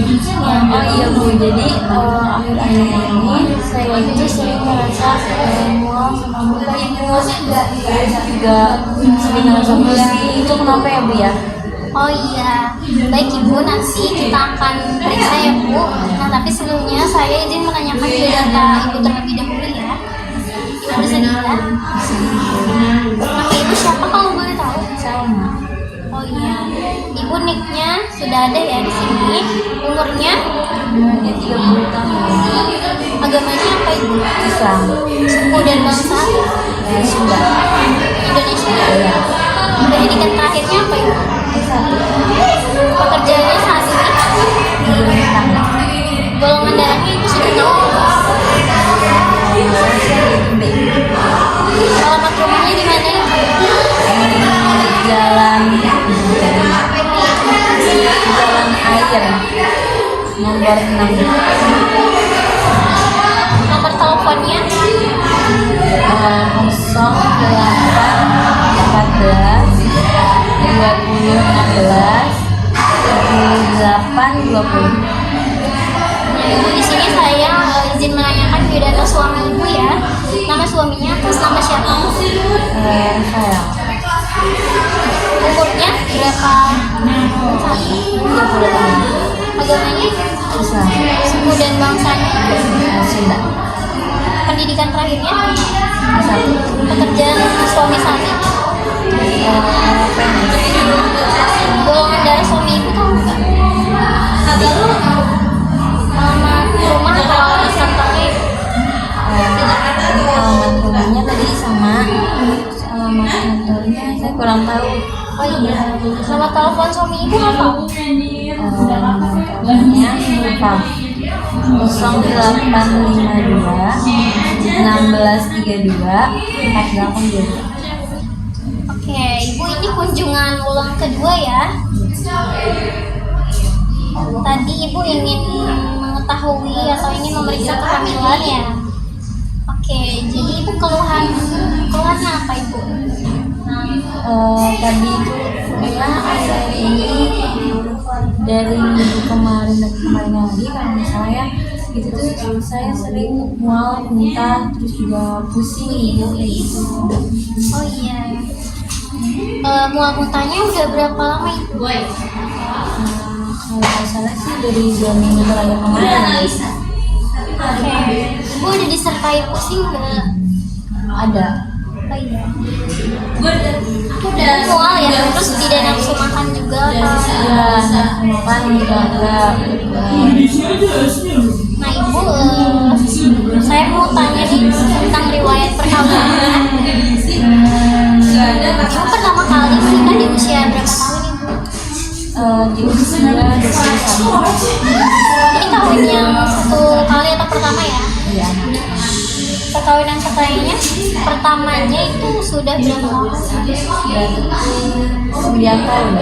Oh iya Bu, jadi akhir-akhir ini saya itu sering merasa mual sama muntah Ibu, juga sering merasa pusing. Itu kenapa ya Bu ya? Oh iya, baik Ibu, nanti kita akan periksa ya Bu. Nah tapi sebelumnya saya izin menanyakan biodata Ibu terlebih dahulu ya. Ibu bersedia? Nama Ibu siapa kalau boleh tahu? Salma. Oh iya, Ibu nicknya sudah ada ya di sini. Umurnya? Umurnya 30 tahun. Agamanya apa Ibu? Islam. Suku dan bangsa? Sunda. Indonesia. Iya. Pendidikan terakhirnya apa Ibu? S1. Pekerjaannya saat ini? Di rumah tangga. Golongan darahnya Ibu sudah tahu? B. Alamat rumahnya di mana Ibu? Jalan Air nomor 6. Nomor teleponnya? 08 Nah, Ibu di sini saya izin menanyakan biodata suami Ibu ya. Nama suaminya atas nama siapa? Saya Umurnya berapa? 30 tahun. Agamanya? Islam. Suku dan bangsanya? Sunda. Pendidikan terakhirnya? S1. Pekerjaan suami saat ini? PNS. Golongan darah suami Ibu tahu nggak? Alamat rumah atau alamat kantornya? Alamat rumahnya tadi sama, alamat kantornya saya kurang tahu. Oh iya. Nama telepon suami Ibu apa? Teleponnya lupa. 0852 1632 482. Oke, Ibu ini kunjungan ulang kedua ya. Tadi Ibu ingin mengetahui atau ingin memeriksa kehamilan ya. Oke, jadi Ibu keluhannya apa Ibu? Tadi itu ya akhir ini dari minggu kemarin dan kemarin lagi kalau misalnya itu tuh saya sering mual, muntah, terus juga pusing Ibu kayak gitu. Oh iya. Mual muntahnya udah berapa lama Ibu? Kalau nggak salah sih dari 2 minggu terakhir kemarin. Oke. Ibu ada disertai pusing nggak? Ada. Oh iya. Udah mual ya, terus tidak nafsu makan juga atau? Ya, makan juga enggak. Nah Ibu, saya mau tanya nih tentang riwayat perkawinan. Ibu pertama kali menikah di usia berapa tahun Ibu? Di usia 21. Ini kawin yang satu kali atau pertama ya? Iya. Perkawinan pertamanya itu sudah berapa lama? Berarti 9 tahun.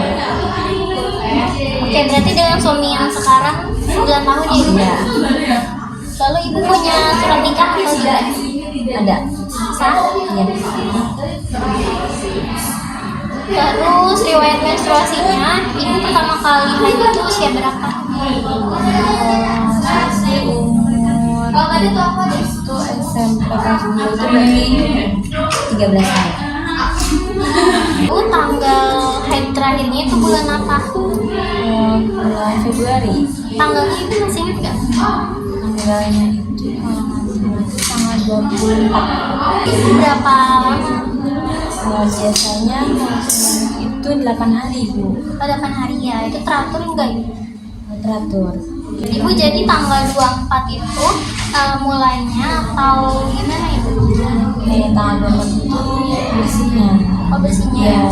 Oke, berarti dengan suami yang sekarang 9 tahun ya Ibu? Iya. Lalu Ibu punya surat nikah atau tidak? Ada. Sah? Iya. Terus riwayat menstruasinya, Ibu pertama kali haid itu usia berapa? Saya sih umur itu SMP kelas 2 itu berarti 13 tahun. Ibu tanggal haid terakhirnya itu bulan apa? Bulan Februari. Tanggalnya Ibu masih ingat nggak? Tanggalnya itu tanggal 24. Ibu berapa lama? Biasanya itu 8 hari Bu. 8 hari ya, itu teratur enggak Ibu? Teratur. Ibu jadi tanggal 24 itu mulainya atau gimana Ibu? Kayak tanggal 24 itu bersihnya. Oh bersihnya Ya.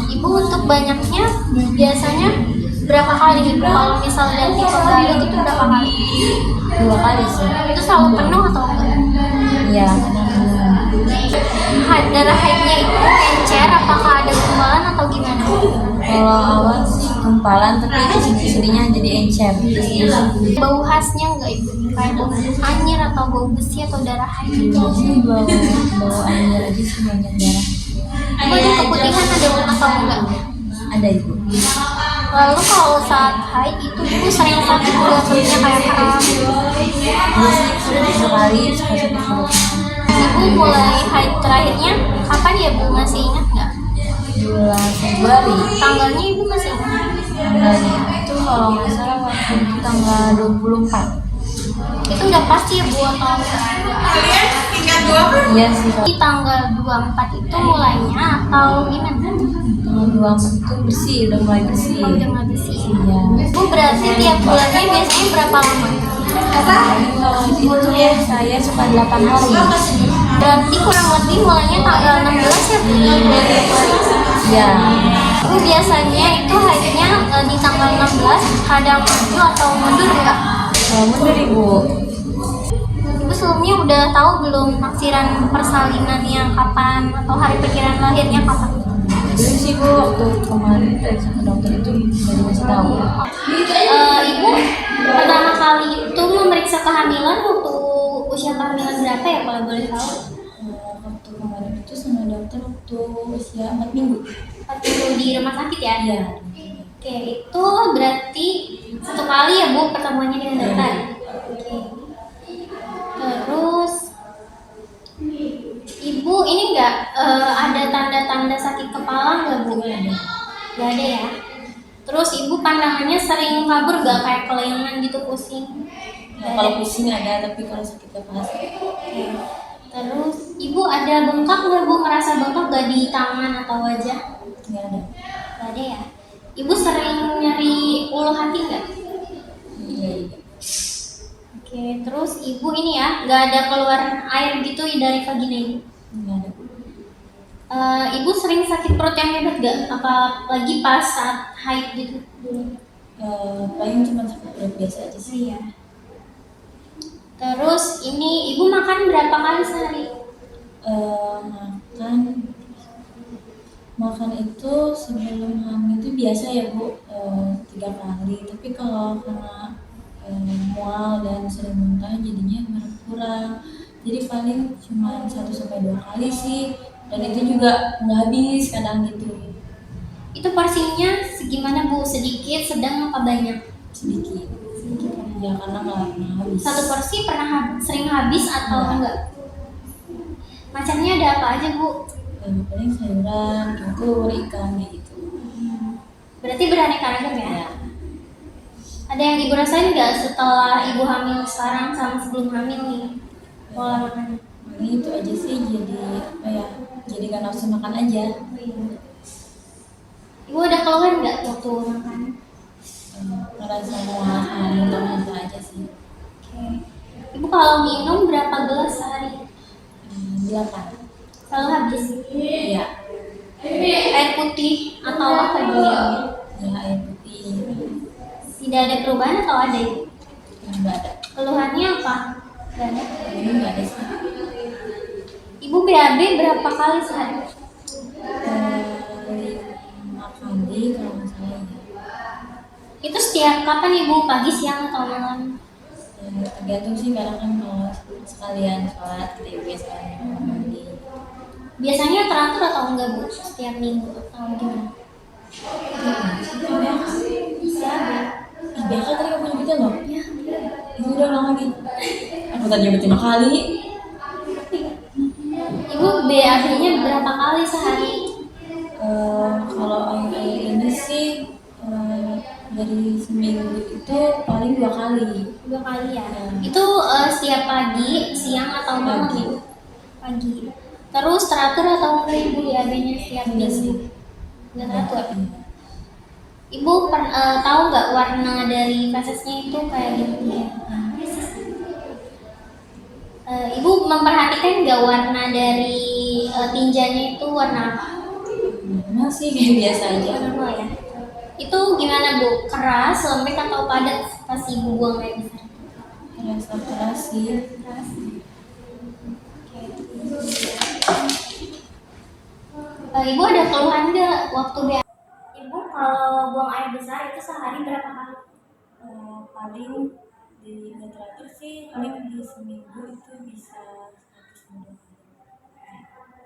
Ibu untuk banyaknya biasanya berapa kali Ibu? Kalau misalnya ganti pembalut itu berapa kali? 2 kali sih. Itu selalu penuh atau enggak? Iya. Darah haidnya itu encer, apakah ada gumpalan atau gimana? Kalau awal sih gumpalan, tapi kesini-sininya jadi encer. Bau khasnya enggak Ibu? Kayak bau anyir atau bau besi atau darah haid gitu? Sih bau air aja sih, banyak darah. Ibu ada keputihan ada atau enggak? Ada Ibu. Lalu kalau saat haid itu ibu sering sakit nggak, perutnya kayak kram? Iya sih, sekali suka sakit perut. Ibu mulai haid terakhirnya kapan ya bu, masih ingat nggak? Bulan Februari. Tanggalnya ibu masih ingat? Tanggalnya itu kalau nggak salah waktu itu tanggal 24. Itu udah pasti ya bu atau enggak? Iya sih, Di tanggal 24 itu mulainya atau gimana? tanggal 24 itu bersih, udah mulai bersih. Oh, udah nggak bersih. Iya. Bu berarti tiap bulannya biasanya berapa lama? Kalau itu ya saya suka 8 hari. Berarti kurang lebih mulainya tanggal 16 ya bu? Ya, Bu biasanya itu haidnya di tanggal 16 kadang maju atau mundur enggak? mundur ibu. Ibu sebelumnya udah tahu belum taksiran persalinannya kapan atau hari perkiraan lahirnya kapan? Belum sih bu, waktu kemarin sama dokter itu baru kasih tahu. Ibu pertama kali itu memeriksa kehamilan waktu usia kehamilan berapa ya kalau boleh tahu? Waktu kemarin itu sama dokter waktu usia 4 minggu. Waktu di rumah sakit ya? Iya. Oke, itu berarti satu kali ya bu pertemuannya dengan dokter? Oke. Terus ibu ini enggak ada tanda-tanda sakit kepala nggak bu? Nggak ada ya. Terus ibu pandangannya sering kabur nggak, kayak kelayangan gitu, pusing? Nah, kalau pusing ada, tapi kalau sakit kepala Oke. Terus ibu ada bengkak nggak bu? Merasa bengkak nggak di tangan atau wajah? nggak ada. Nggak ada ya. Ibu sering nyari ulu hati nggak? Iya. Oke. Terus ibu ini ya nggak ada keluar air gitu dari vagina ibu? Nggak ada. Ibu sering sakit perut yang hebat gak? Apalagi pas saat haid gitu dulu? Paling cuma sakit perut biasa aja sih. Iya. Terus ini ibu makan berapa kali sehari? Makan itu sebelum hamil itu biasa ya bu, 3 kali. Tapi kalau karena mual dan sering muntah jadinya berkurang. Jadi paling cuma 1 sampai 2 kali sih. Dan itu juga nggak habis kadang gitu. Itu porsinya segimana bu? Sedikit, sedang, apa banyak? Sedikit. Ya karena nggak pernah habis. Satu porsi pernah sering habis atau enggak? Macamnya ada apa aja bu? Paling sayuran, telur, ikan gitu. Berarti beraneka ragam ya? Ya. Ada yang ibu rasain nggak setelah ibu hamil sekarang sama sebelum hamil nih? Pola makannya? Paling itu aja sih, jadi apa ya? Jadi nggak nafsu makan aja. Ibu ada keluhan nggak waktu makan? Ngerasa mual, muntah-muntah aja sih. Oke. Ibu kalau minum berapa gelas sehari? 8. Selalu habis? Iya. Air putih atau apa ibu ya? Ya air putih. Tidak ada perubahan atau ada ibu? Nggak ada. Keluhannya apa? Nggak ada. Ini nggak ada sih. Ibu BAB berapa kali sehari? 5 kali kalau nggak salah ya. Itu setiap kapan ibu? Pagi, siang, atau malam? Tergantung sih, kadang kan kalau sekalian sholat kita biasa mandi. Biasanya teratur atau enggak bu? Setiap minggu atau gimana? Bisa bu. BK tadi kamu nyebutin loh? Ya. Itu udah ulang lagi. Aku tadi nyebutin 5 kali. Ibu BAB-nya berapa kali sehari? Kalau akhir-akhir ini sih dari seminggu itu paling 2 kali. 2 kali ya. Ya. Itu setiap pagi, siang, atau malam Pagi. ibu? Pagi. Terus teratur atau enggak ibu BAB-nya setiap Enggak sih. minggu? Enggak teratur. Iya. Ibu tahu nggak warna dari fesesnya itu kayak gitu ya? Ibu memperhatikan nggak warna dari tinjanya itu warna apa? Normal sih, kayak biasa aja. Normal ya. Itu gimana bu? Keras, lembek, atau padat pas ibu buang air besar? Rasa keras sih. Keras. Ibu ada keluhan nggak waktu ibu kalau buang air besar itu sehari berapa kali? Paling di nggak teratur sih, paling di seminggu itu bisa 100 kali.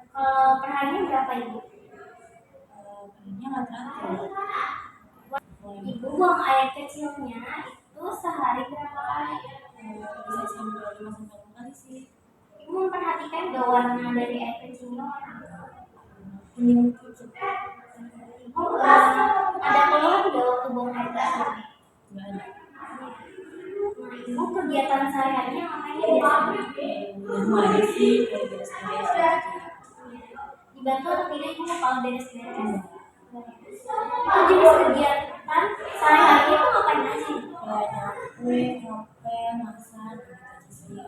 Kalau perharinya berapa ibu? Palingnya nggak teratur. Ibu buang air kecilnya itu sehari berapa kali? Bisa sampai 5 sampai 6 kali sih. Ibu memperhatikan gak warna dari air kecilnya warna apa? Kuning pucet. Ibu ada keluhan gak waktu buang air kecil? Nggak ada. Nah, ibu kegiatan sehari-harinya ngapain biasanya? Rumah aja sih, kayak beres-beres gitu. Dibantu atau tidak ibu kalau beres-beres? Itu jenis kegiatan sehari-hari itu ngapain aja? Kayak nyapu, ngepel, masak gitu aja sih.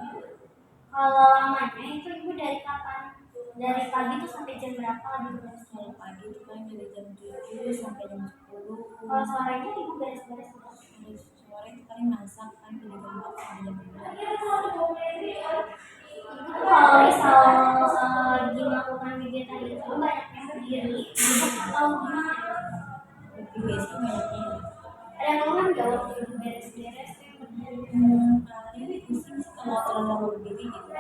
Kalau lamanya itu ibu dari kapan? Dari pagi tuh sampai jam berapa gitu? Kalau pagi itu kan dari jam 7 sampai jam 10. Kalau sorenya ibu beres-beres gitu. Terus sore itu paling masak kan dari jam 4 sampai jam 2. Ibu tuh kalau misal lagi melakukan kegiatan itu banyak yang berdiri atau gimana? Lebih biasanya banyaknya. Ada keluhan gak waktu ibu beres-beres tuh yang berdiri? Paling pusing sih kalau terlalu lama berdiri gitu.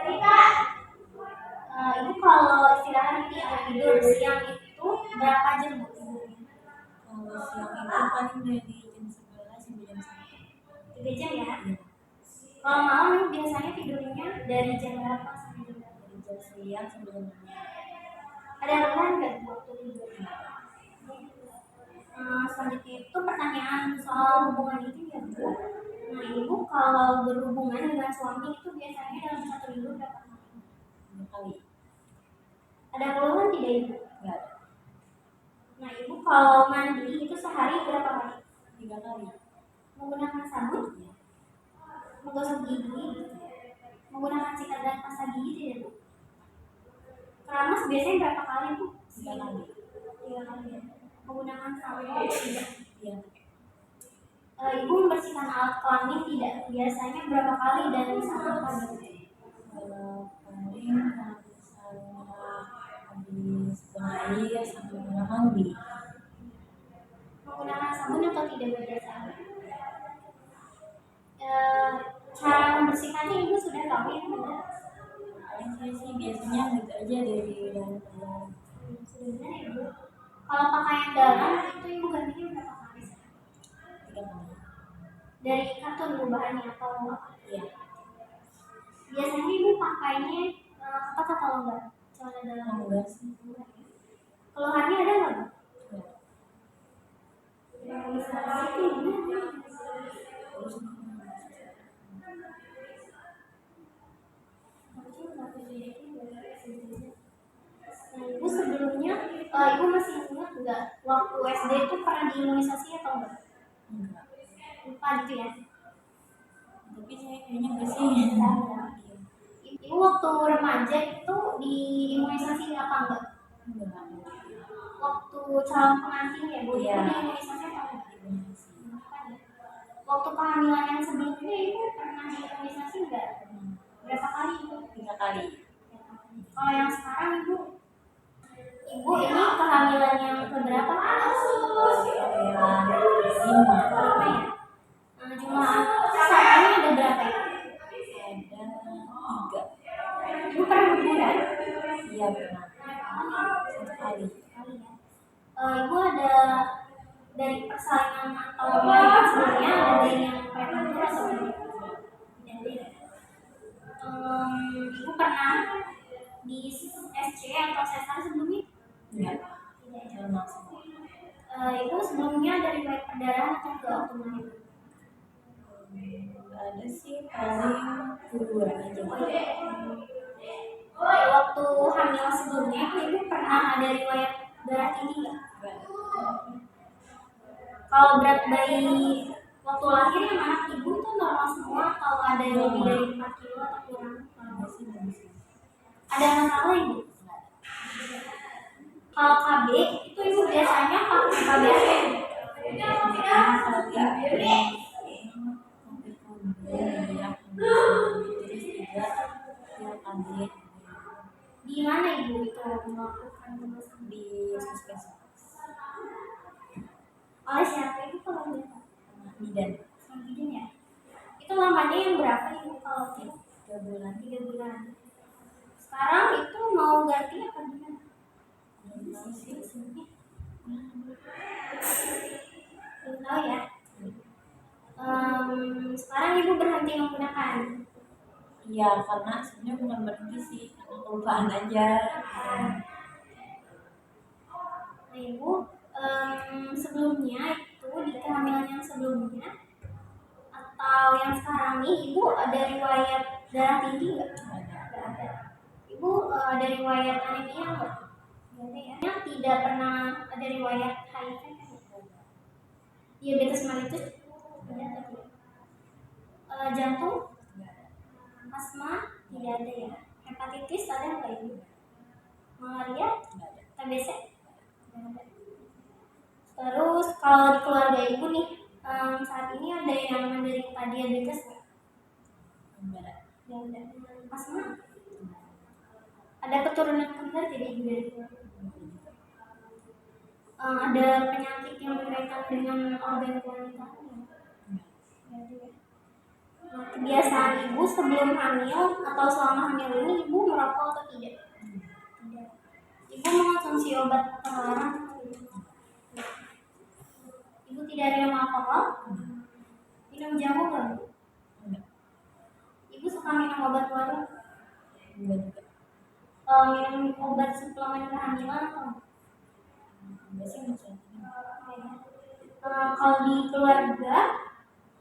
Ibu kalau istirahat di tidur siang itu berapa jam bu tidurnya? Kalau siang itu paling dari jam 11 sampai jam 1. 3 jam ya? Iya. Kalau malam ibu biasanya tidurnya dari jam berapa sampai jam berapa? Dari jam siang sampai jam 6. Ada keluhan nggak bu waktu tidur? Selanjutnya itu pertanyaan soal hubungan itu ya bu. Nah ibu kalau berhubungan dengan suami itu biasanya dalam satu minggu berapa kali? 2 kali. Ada keluhan tidak ibu? Nggak ada. Nah ibu kalau mandi itu sehari berapa kali? 3 kali. Menggunakan sabun? Iya. Menggosok gigi? Menggunakan sikat dan pasta gigi tidak bu? Keramas biasanya berapa kali bu? 3 kali. 3 kali ya. Menggunakan sampo tidak? Iya. Ibu membersihkan alat kelamin tidak? Biasanya berapa kali dan sama apa gitu? Paling kalau misalnya habis buang air sambil mandi. Menggunakan sabun atau tidak berdasarkan? Cara membersihkannya ibu sudah tahu ya benar? Paling saya sih biasanya gitu aja dari dalam. Sudah ya ibu. Kalau pakaian dalam itu ibu gantinya berapa kali? 3 kali. Dari katun ibu bahannya atau apa? Iya. Biasanya ibu pakainya ketat atau enggak? Celana dalam. Enggak sih. Keluhannya ada nggak bu? Enggak. Misalnya itu gimana? Terus Nah, ibu sebelumnya, ibu masih ingat nggak waktu SD itu pernah diimunisasi atau enggak? enggak. Lupa gitu ya. Tapi saya kayaknya enggak sih. Iya. Ibu waktu remaja itu diimunisasi apa enggak? Enggak. Waktu calon pengantin ya bu, Iya. ibu diimunisasi apa enggak? Imunisasi. Waktu kehamilan yang sebelumnya ibu pernah diimunisasi enggak? Berapa kali ibu? 3 kali. Kalau yang sekarang ibu ini kehamilan yang keberapa? Kehamilan 5. Kelima ya. Jumlah sasarannya ada berapa ya? Ada 3. Ibu pernah berbulan? Iya pernah. 1 kali. Ibu ada dari persalinan atau melahirkan sebelumnya ada dari yang prematur atau tidak? Ibu pernah di SC atau sesar sebelumnya? Enggak. Tidak ya. Normal semua. Ibu sebelumnya dari riwayat perdarahan atau ke waktu melahirkan? Enggak ada sih, paling kuburan aja. Waktu hamil sebelumnya ibu pernah ada riwayat darah tinggi nggak? Enggak. Kalau berat bayi waktu lahir yang anak ibu tuh normal semua atau ada yang lebih dari 4 kilo atau kurang? Enggak sih, enggak bisa. Ada masalah ibu? Kalau KB itu ibu biasanya pakai KB apa ya? Di mana ibu itu melakukan pemeriksaan? Di puskesmas Oleh siapa itu kalau boleh tahu? bidan Sama bidan ya? Itu lamanya yang berapa ibu kalau itu? 3 bulan. 3 bulan. Sekarang itu mau ganti apa gimana? Belum tahu sih. Belum tahu ya. Sekarang ibu berhenti menggunakan. Iya, karena sebenarnya bukan berhenti sih, karena kelupaan aja. Nah, ibu sebelumnya itu di kehamilan yang sebelumnya atau yang sekarang nih, ibu ada riwayat darah tinggi nggak? Nggak ada. Ibu ada riwayat anemia nggak? Nggak ada ya. Yang tidak pernah ada riwayat HIV kan? Diabetes mellitus ada tadi. Jantung, asma tidak ada ya. Hepatitis ada nggak ibu? Malaria, TBC nggak ada. Terus kalau di keluarga ibu nih saat ini ada yang menderita diabetes nggak? Enggak ada. Nggak ada. Asma? Ada keturunan kembar tidak ibu dari keluarga? Ada penyakit yang berkaitan dengan organ wanita? Nggak ada ya. Nah, kebiasaan ibu sebelum hamil atau selama hamil ini ibu merokok atau tidak? Tidak. Ibu mengonsumsi obat terlarang? Ibu tidak minum alkohol? Minum jamu nggak? Enggak. Ibu suka minum obat warung? Enggak juga. Minum obat suplemen kehamilan atau? Enggak sih, enggak sih. Kalau di keluarga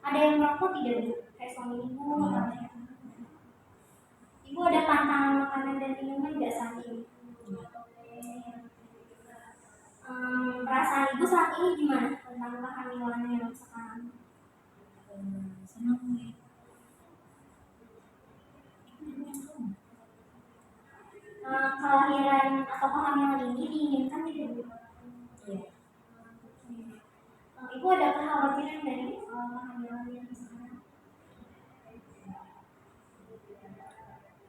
ada yang merokok tidak bu? Kayak suami ibu atau siapa? Ibu ada pantangan makanan dan minuman nggak saat ini? Perasaan ibu saat ini gimana tentang kehamilan yang sekarang? Senang nih. Kelahiran atau kehamilan ini diinginkan tidak bu? Iya. Ibu ada kekhawatiran dari kehamilan yang sekarang?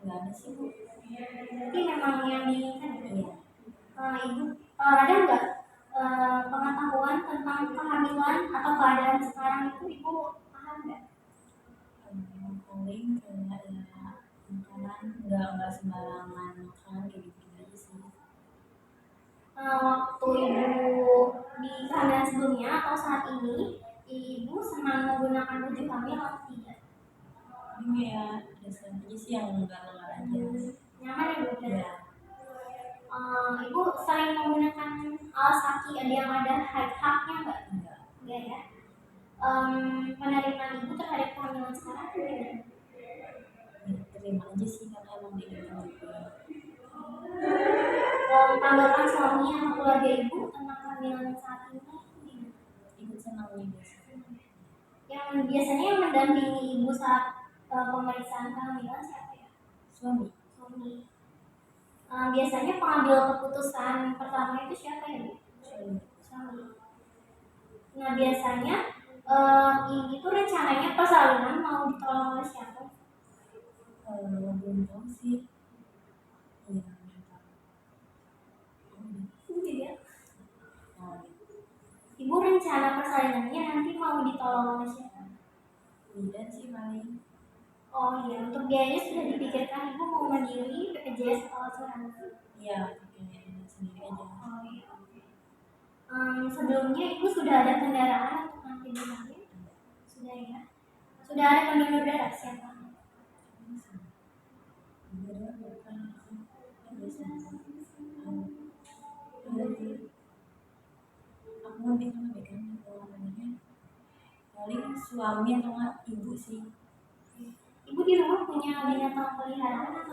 Enggak ada sih, Bu. Berarti memang yang diinginkan ya? Iya. Ibu ada nggak pengetahuan tentang kehamilan atau keadaan sekarang itu ibu paham nggak? Paling kayak ya makanan enggak sembarangan makan kayak gitu aja sih. Waktu ibu di kehamilan sebelumnya atau saat ini ibu senang menggunakan baju hamil atau tidak? Ini ya dasar aja sih yang enggak aja. Nyaman ya bu? Iya. Ibu sering menggunakan alas kaki ada yang ada haknya nggak? Enggak. Enggak ya. Penerimaan ibu terhadap kehamilan sekarang gimana? Ya, terima aja sih karena emang diinginkan juga. Tanggapan suami atau keluarga ibu tentang kehamilan saat ini? Ikut senang juga sih. Yang biasanya yang mendampingi ibu saat pemeriksaan kehamilan siapa ya? Suami. Suami. Biasanya pengambil keputusan pertama itu siapa ya bu? Suami. Suami. Nah biasanya ini tuh rencananya persalinan mau ditolong oleh siapa? Belum tahu sih. Iya, belum tahu. Tidak. Oh, Ibu rencana persalinannya nanti mau ditolong oleh siapa? tidak sih paling. Oh iya, untuk biayanya sudah dipikirkan ibu mau mandiri, BPJS atau asuransi? Iya, pakai sendiri aja. Oh iya. Sebelumnya ibu sudah ada kendaraan untuk nanti diambil? Sudah ya. Sudah ada pendonor darah siapa? Aku mau bilang namanya paling suami atau enggak ibu sih. Ibu di rumah punya binatang peliharaan